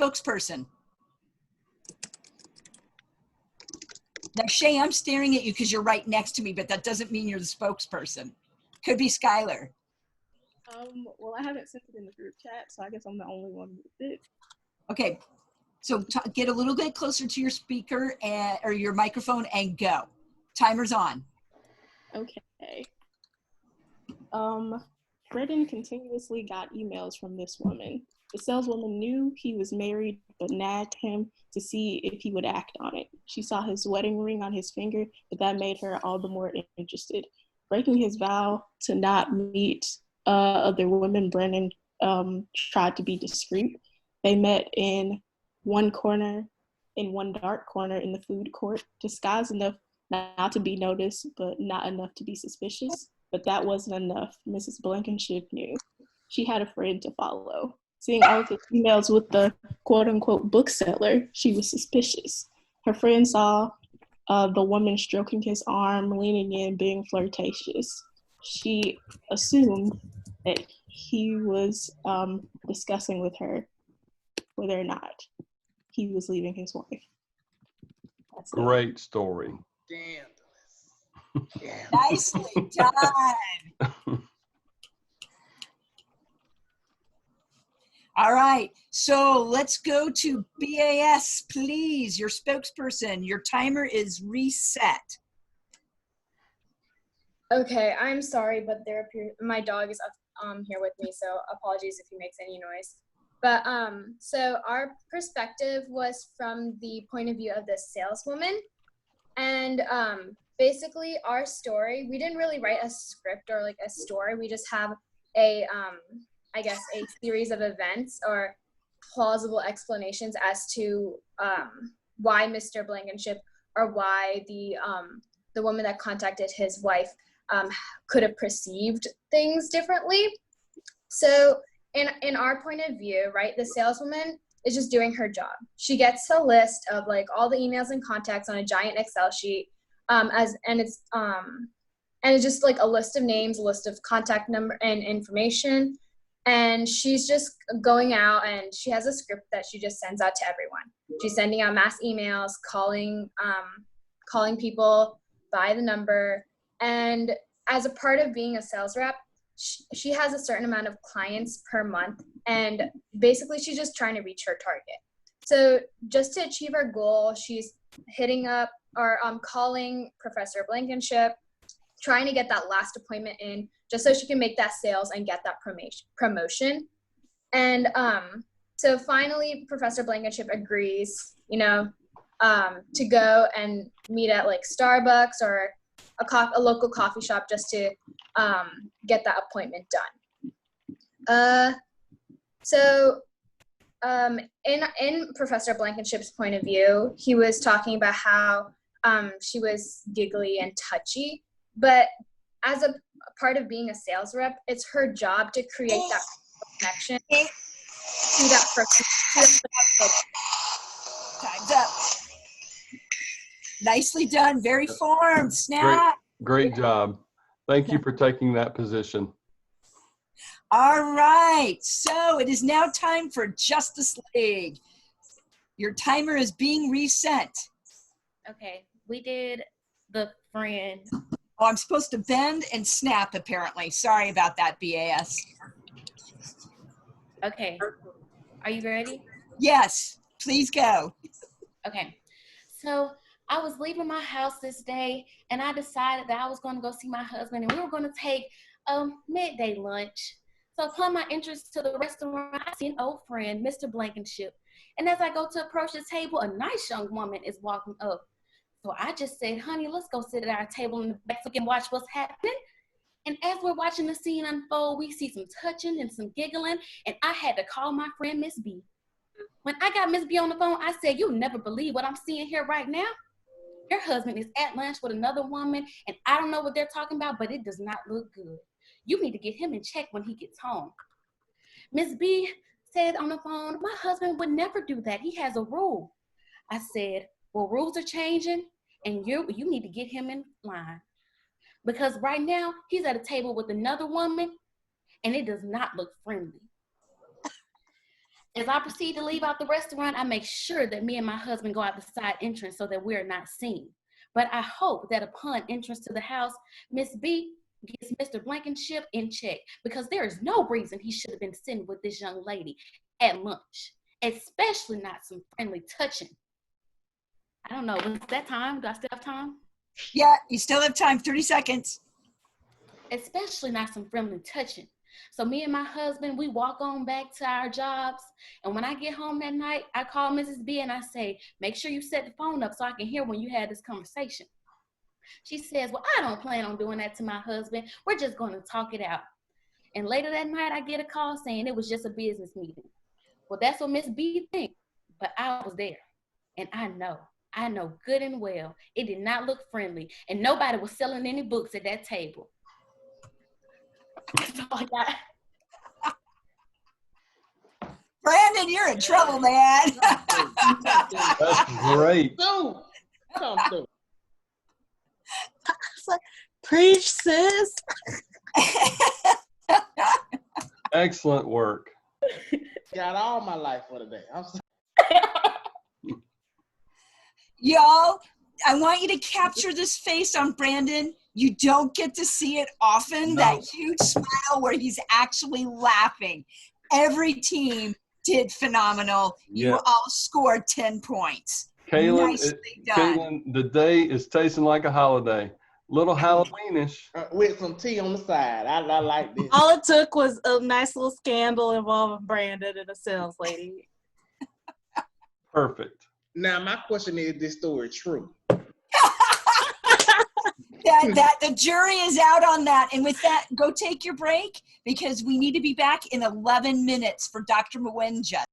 spokesperson? Now, Shay, I'm staring at you because you're right next to me, but that doesn't mean you're the spokesperson. Could be Skylar. Well, I haven't sent it in the group chat, so I guess I'm the only one with it. Okay, so get a little bit closer to your speaker or your microphone and go. Timer's on. Okay. Brendan continuously got emails from this woman. The saleswoman knew he was married, but nagged him to see if he would act on it. She saw his wedding ring on his finger, but that made her all the more interested. Breaking his vow to not meet other women, Brendan tried to be discreet. They met in one dark corner in the food court, disguised enough not to be noticed, but not enough to be suspicious. But that wasn't enough. Mrs. Blankenship knew. She had a friend to follow. Seeing all of his emails with the quote-unquote bookseller, she was suspicious. Her friend saw the woman stroking his arm, leaning in, being flirtatious. She assumed that he was discussing with her whether or not he was leaving his wife. That's Great story. Nicely done. All right, so let's go to BAS, please. Your spokesperson, your timer is reset. Okay, I'm sorry, but my dog is here with me, so apologies if he makes any noise. But so our perspective was from the point of view of this saleswoman, and basically our story, we didn't really write a script or like a story. We just have a I guess a series of events or plausible explanations as to why Mr. Blankenship or why the woman that contacted his wife could have perceived things differently. So in our point of view, right, the saleswoman is just doing her job. She gets a list of like all the emails and contacts on a giant Excel sheet, and it's just like a list of names, a list of contact number and information. And she's just going out and she has a script that she just sends out to everyone. She's sending out mass emails, calling people by the number. And as a part of being a sales rep, she has a certain amount of clients per month. And basically she's just trying to reach her target. So just to achieve her goal, she's hitting up or calling Professor Blankenship, trying to get that last appointment in just so she can make that sales and get that promotion. And so finally, Professor Blankenship agrees, to go and meet at like Starbucks or a local coffee shop just to get that appointment done. In Professor Blankenship's point of view, he was talking about how she was giggly and touchy, but as a part of being a sales rep, it's her job to create that connection to that person. Time's up. Nicely done. Very formed. Snap. Great job. Thank you for taking that position. All right. So it is now time for Justice League. Your timer is being reset. Okay. We did the friend. Oh, I'm supposed to bend and snap, apparently. Sorry about that, BAS. Okay. Are you ready? Yes. Please go. Okay. So I was leaving my house this day, and I decided that I was going to go see my husband, and we were going to take a midday lunch. So upon my entrance to the restaurant, I see an old friend, Mr. Blankenship. And as I go to approach the table, a nice young woman is walking up. So I just said, honey, let's go sit at our table in the back so we can watch what's happening. And as we're watching the scene unfold, we see some touching and some giggling, and I had to call my friend Miss B. When I got Miss B on the phone, I said, you'll never believe what I'm seeing here right now. Your husband is at lunch with another woman, and I don't know what they're talking about, but it does not look good. You need to get him in check when he gets home. Miss B said on the phone, my husband would never do that. He has a rule. I said, well, rules are changing, and you need to get him in line. Because right now, he's at a table with another woman, and it does not look friendly. As I proceed to leave out the restaurant, I make sure that me and my husband go out the side entrance so that we're not seen. But I hope that upon entrance to the house, Miss B gets Mr. Blankenship in check, because there is no reason he should have been sitting with this young lady at lunch, especially not some friendly touching. I don't know, was that time? Do I still have time? Yeah, you still have time, 30 seconds. Especially not some friendly touching. So me and my husband, we walk on back to our jobs. And when I get home that night, I call Mrs. B and I say, make sure you set the phone up so I can hear when you had this conversation. She says, well, I don't plan on doing that to my husband. We're just going to talk it out. And later that night, I get a call saying it was just a business meeting. Well, that's what Miss B thinks. But I was there. And I know good and well, it did not look friendly. And nobody was selling any books at that table. That's all I got. Brandon, you're in trouble, man. That's great. Dude, come through. Preach, sis. Excellent work. Got all my life for today. I'm sorry. Y'all, I want you to capture this face on Brandon. You don't get to see it often, No. that huge smile where he's actually laughing. Every team did phenomenal. You Yeah. all scored 10 points. Kaylin, Nicely done. Kaylin, the day is tasting like a holiday. Little Halloweenish. With some tea on the side. I like this. All it took was a nice little scandal involving Brandon and a sales lady. Perfect. Now, my question is this story true? That the jury is out on that. And with that, go take your break because we need to be back in 11 minutes for Dr. Mwenja.